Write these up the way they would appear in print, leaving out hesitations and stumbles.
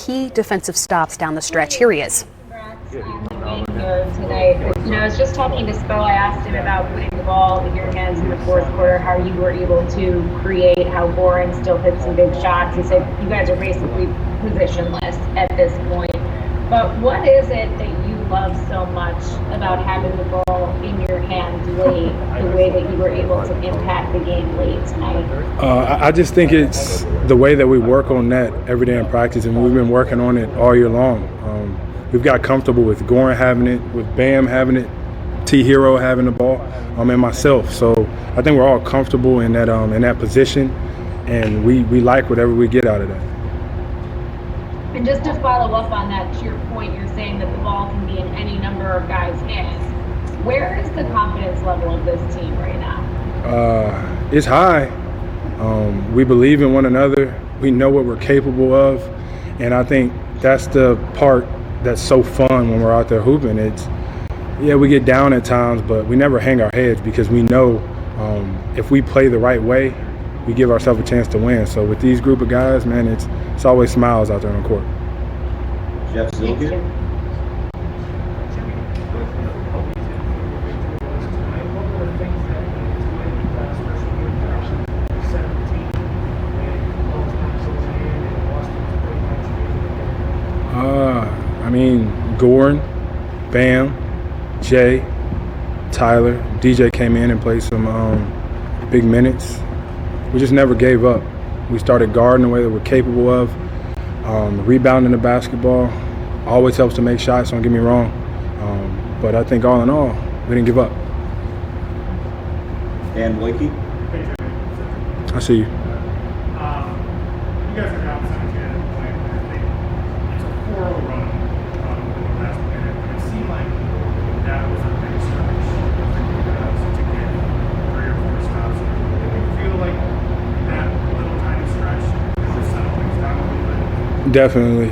key defensive stops down the stretch. Here he is. Here tonight. I was just talking to Spo. I asked him about putting the ball in your hands in the fourth quarter, how you were able to create, how Boren still hit some big shots. He said you guys are basically positionless at this point. But what is it that you love so much about having the ball in your hands late, the way that you were able to impact the game late tonight? I just think it's the way that we work on that every day in practice, and we've been working on it all year long. We've got comfortable with Goran having it, with Bam having it, T Hero having the ball, and myself. So I think we're all comfortable in that position, and we like whatever we get out of that. And just to follow up on that, to your point, you're saying that the ball can be in any number of guys' hands. Where is the confidence level of this team right now? It's high. We believe in one another. We know what we're capable of, and I think that's the part that's so fun when we're out there hooping. We get down at times, but we never hang our heads because we know if we play the right way, we give ourselves a chance to win. So with these group of guys, man, it's always smiles out there on the court. Jeff Zilligan. Goran, Bam, Jay, Tyler, DJ came in and played some big minutes. We just never gave up. We started guarding the way that we're capable of. Rebounding the basketball always helps to make shots, don't get me wrong. But I think all in all, we didn't give up. Dan Blakey. I see you. You guys are down 17 at the point. I think it's a 4-0 run in the last minute. But it seemed like that was a big stretch for you guys to get 3 or 4 stops. Did you feel like that little tiny stretch just settled things down a little bit? Definitely.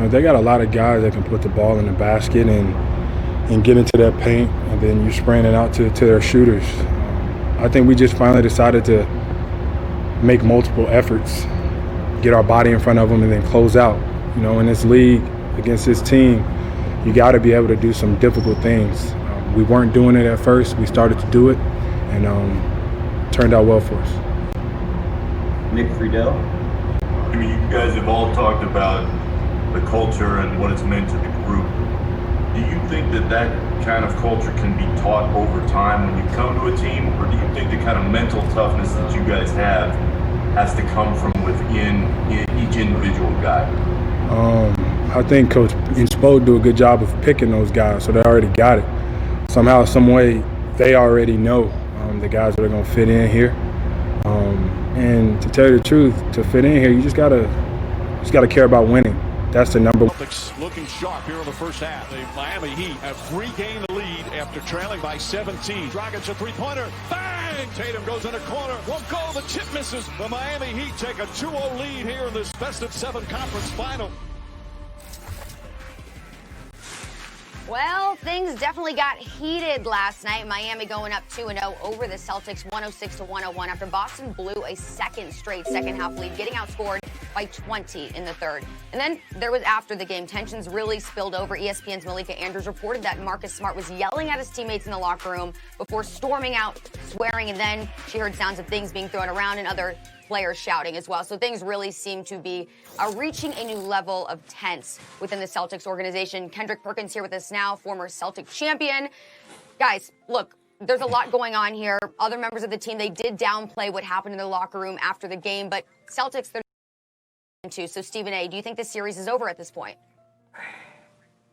They got a lot of guys that can put the ball in the basket and get into that paint, and then you're spraying it out to their shooters. I think we just finally decided to make multiple efforts, get our body in front of them, and then close out. In this league, against this team, you got to be able to do some difficult things. We weren't doing it at first. We started to do it, and turned out well for us. Nick Friedel. You guys have all talked about the culture and what it's meant to the group. Do you think that kind of culture can be taught over time when you come to a team, or do you think the kind of mental toughness that you guys have has to come from within each individual guy? I think Coach Inspo do a good job of picking those guys, so they already got it. Somehow, some way, they already know the guys that are going to fit in here. And to tell you the truth, to fit in here, you just gotta care about winning. That's the number one. Celtics looking sharp here in the first half. The Miami Heat have regained the lead after trailing by 17. Dragic a three-pointer. Bang! Tatum goes in a corner. Won't go. The chip misses. The Miami Heat take a 2-0 lead here in this best of 7 conference final. Well, things definitely got heated last night. Miami going up 2-0 over the Celtics, 106-101 after Boston blew a second half lead, getting outscored by 20 in the third. And then there was after the game, tensions really spilled over. ESPN's Malika Andrews reported that Marcus Smart was yelling at his teammates in the locker room before storming out, swearing, and then she heard sounds of things being thrown around and other players shouting as well. So things really seem to be reaching a new level of tense within the Celtics organization. Kendrick Perkins here with us now, former Celtic champion. Guys, look, there's a lot going on here. Other members of the team, they did downplay what happened in the locker room after the game, but Celtics, they're too. So Stephen A., do you think this series is over at this point?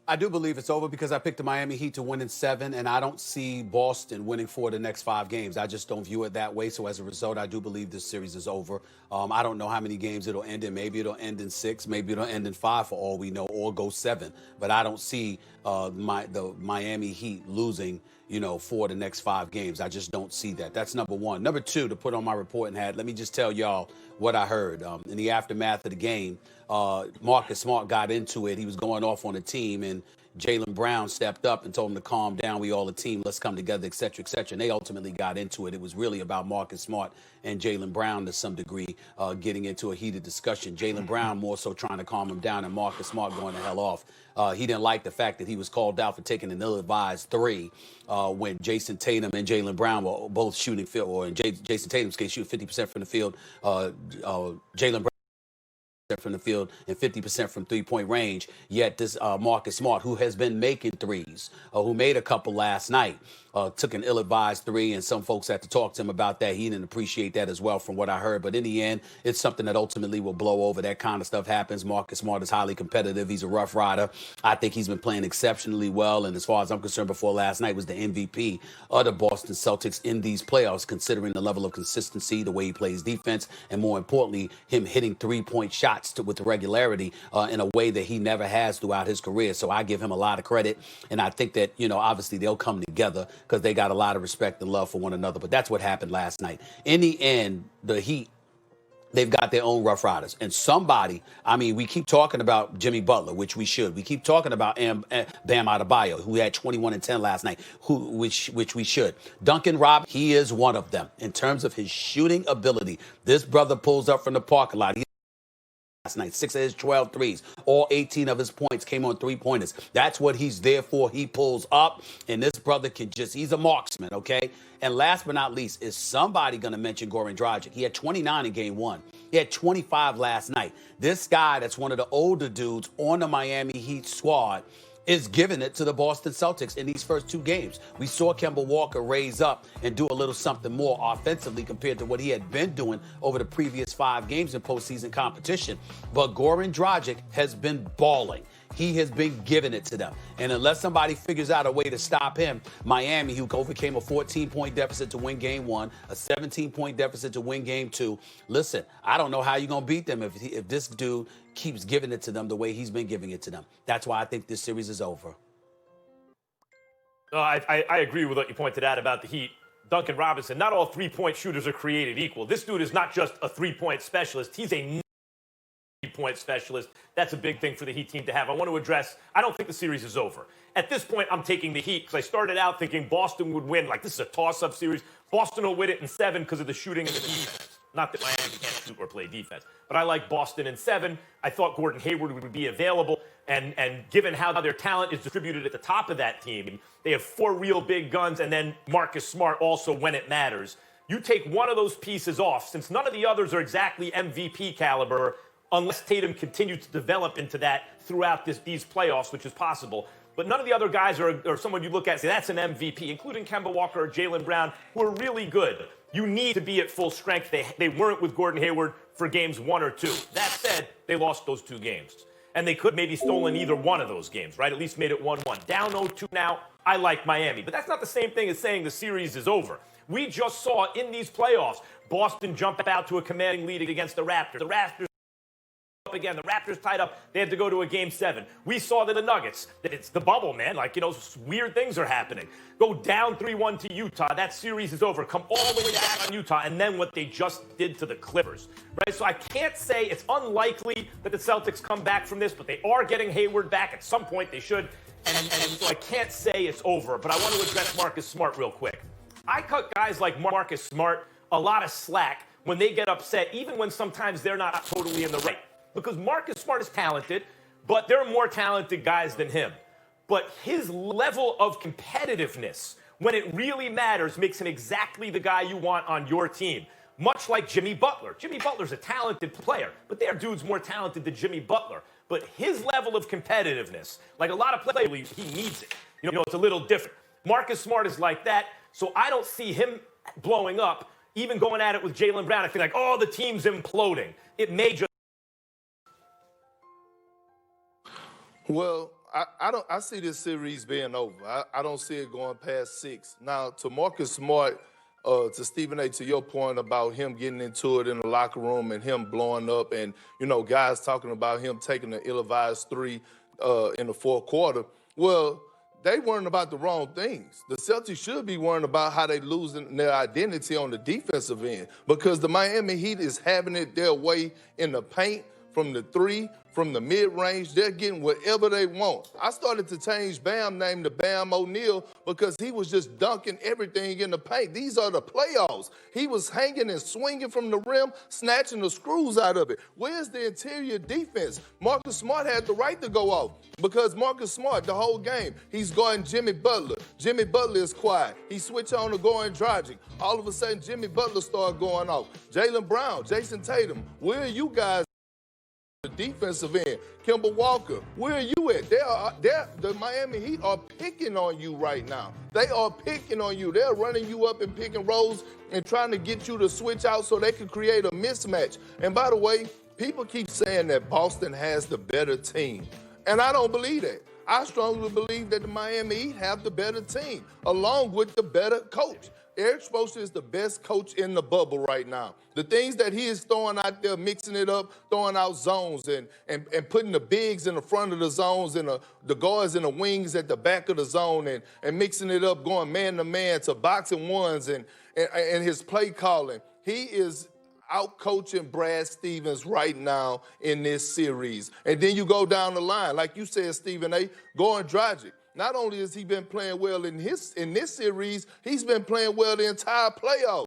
I do believe it's over because I picked the Miami Heat to win in 7, and I don't see Boston winning 4 of the next 5 games. I just don't view it that way. So as a result, I do believe this series is over. I don't know how many games it'll end in. Maybe it'll end in 6. Maybe it'll end in 5 for all we know, or go 7. But I don't see the Miami Heat losing, 4 of the next 5 games. I just don't see that. That's number one. Number two, to put on my reporting hat, let me just tell y'all what I heard. In the aftermath of the game, Marcus Smart got into it. He was going off on the team, and Jaylen Brown stepped up and told him to calm down. We all a team. Let's come together, et cetera, et cetera. And they ultimately got into it. It was really about Marcus Smart and Jaylen Brown to some degree getting into a heated discussion. Jaylen Brown more so trying to calm him down and Marcus Smart going the hell off. He didn't like the fact that he was called out for taking an ill-advised three when Jason Tatum and Jaylen Brown were both shooting field, or in Jason Tatum's case, shoot 50% from the field. Jaylen Brown from the field and 50% from three-point range. Yet this Marcus Smart, who has been making threes, who made a couple last night, took an ill-advised three, and some folks had to talk to him about that. He didn't appreciate that as well from what I heard. But in the end, it's something that ultimately will blow over. That kind of stuff happens. Marcus Smart is highly competitive. He's a rough rider. I think he's been playing exceptionally well. And as far as I'm concerned, before last night was the MVP of the Boston Celtics in these playoffs, considering the level of consistency, the way he plays defense, and more importantly, him hitting three-point shots with regularity in a way that he never has throughout his career. So I give him a lot of credit. And I think that, obviously they'll come together because they got a lot of respect and love for one another. But that's what happened last night. In the end, the Heat, they've got their own Rough Riders. And somebody, we keep talking about Jimmy Butler, which we should. We keep talking about Bam Adebayo, who had 21 and 10 last night, which we should. Duncan Robinson, he is one of them. In terms of his shooting ability, this brother pulls up from the parking lot. Last night, 6 of his 12 threes. All 18 of his points came on three-pointers. That's what he's there for. He pulls up, and this brother he's a marksman, okay? And last but not least, is somebody going to mention Goran Dragic? He had 29 in game one. He had 25 last night. This guy that's one of the older dudes on the Miami Heat squad is giving it to the Boston Celtics in these first two games. We saw Kemba Walker raise up and do a little something more offensively compared to what he had been doing over the previous 5 games in postseason competition. But Goran Dragic has been balling. He has been giving it to them. And unless somebody figures out a way to stop him, Miami, who overcame a 14-point deficit to win game one, a 17-point deficit to win game two. Listen, I don't know how you're going to beat them if this dude keeps giving it to them the way he's been giving it to them. That's why I think this series is over. I agree with what you pointed out about the Heat. Duncan Robinson, not all three-point shooters are created equal. This dude is not just a three-point specialist. He's a point specialist. That's a big thing for the Heat team to have. I want to address, I don't think the series is over. At this point, I'm taking the Heat because I started out thinking Boston would win. Like, this is a toss-up series. Boston will win it in 7 because of the shooting and the defense. Not that Miami can't shoot or play defense, but I like Boston in 7. I thought Gordon Hayward would be available, and given how their talent is distributed at the top of that team, they have 4 real big guns, and then Marcus Smart also when it matters. You take one of those pieces off, since none of the others are exactly MVP caliber, unless Tatum continues to develop into that throughout these playoffs, which is possible. But none of the other guys are someone you look at and say, that's an MVP, including Kemba Walker or Jaylen Brown, who are really good. You need to be at full strength. They weren't with Gordon Hayward for games 1 or 2. That said, they lost those 2 games. And they could maybe stolen either one of those games, right? At least made it 1-1. Down 0-2 now, I like Miami. But that's not the same thing as saying the series is over. We just saw in these playoffs, Boston jump out to a commanding lead against the Raptors. The Raptors again, the Raptors tied up. They had to go to a game 7. We saw that the Nuggets, that it's the bubble, man. Like, weird things are happening. Go down 3-1 to Utah. That series is over. Come all the way back on Utah. And then what they just did to the Clippers, right? So I can't say it's unlikely that the Celtics come back from this, but they are getting Hayward back. At some point, they should. And so I can't say it's over, but I want to address Marcus Smart real quick. I cut guys like Marcus Smart a lot of slack when they get upset, even when sometimes they're not totally in the right. Because Marcus Smart is talented, but there are more talented guys than him. But his level of competitiveness, when it really matters, makes him exactly the guy you want on your team. Much like Jimmy Butler. Jimmy Butler's a talented player, but their dude's more talented than Jimmy Butler. But his level of competitiveness, like a lot of players, he needs it. It's a little different. Marcus Smart is like that, so I don't see him blowing up, even going at it with Jaylen Brown. I feel like, the team's imploding. It may just. Well, I see this series being over. I don't see it going past 6. Now, to Marcus Smart, to Stephen A., to your point about him getting into it in the locker room and him blowing up and, guys talking about him taking the ill-advised 3 in the fourth quarter. Well, they worrying about the wrong things. The Celtics should be worrying about how they losing their identity on the defensive end because the Miami Heat is having it their way in the paint from the three, from the mid-range. They're getting whatever they want. I started to change Bam name to Bam O'Neal because he was just dunking everything in the paint. These are the playoffs. He was hanging and swinging from the rim, snatching the screws out of it. Where's the interior defense? Marcus Smart had the right to go off because Marcus Smart, the whole game, he's guarding Jimmy Butler. Jimmy Butler is quiet. He switched on to Goran Dragic. All of a sudden, Jimmy Butler started going off. Jaylen Brown, Jason Tatum, where are you guys? The defensive end, Kemba Walker, where are you at? The Miami Heat are picking on you right now. They are picking on you. They're running you up in pick and rolls and trying to get you to switch out so they can create a mismatch. And by the way, people keep saying that Boston has the better team. And I don't believe that. I strongly believe that the Miami Heat have the better team, along with the better coach. Eric Spoelstra is the best coach in the bubble right now. The things that he is throwing out there, mixing it up, throwing out zones and putting the bigs in the front of the zones and the guards and the wings at the back of the zone and mixing it up, going man-to-man to boxing ones and his play calling. He is out-coaching Brad Stevens right now in this series. And then you go down the line, like you said, Stephen A., Goran Dragic. Not only has he been playing well in this series, he's been playing well the entire playoffs.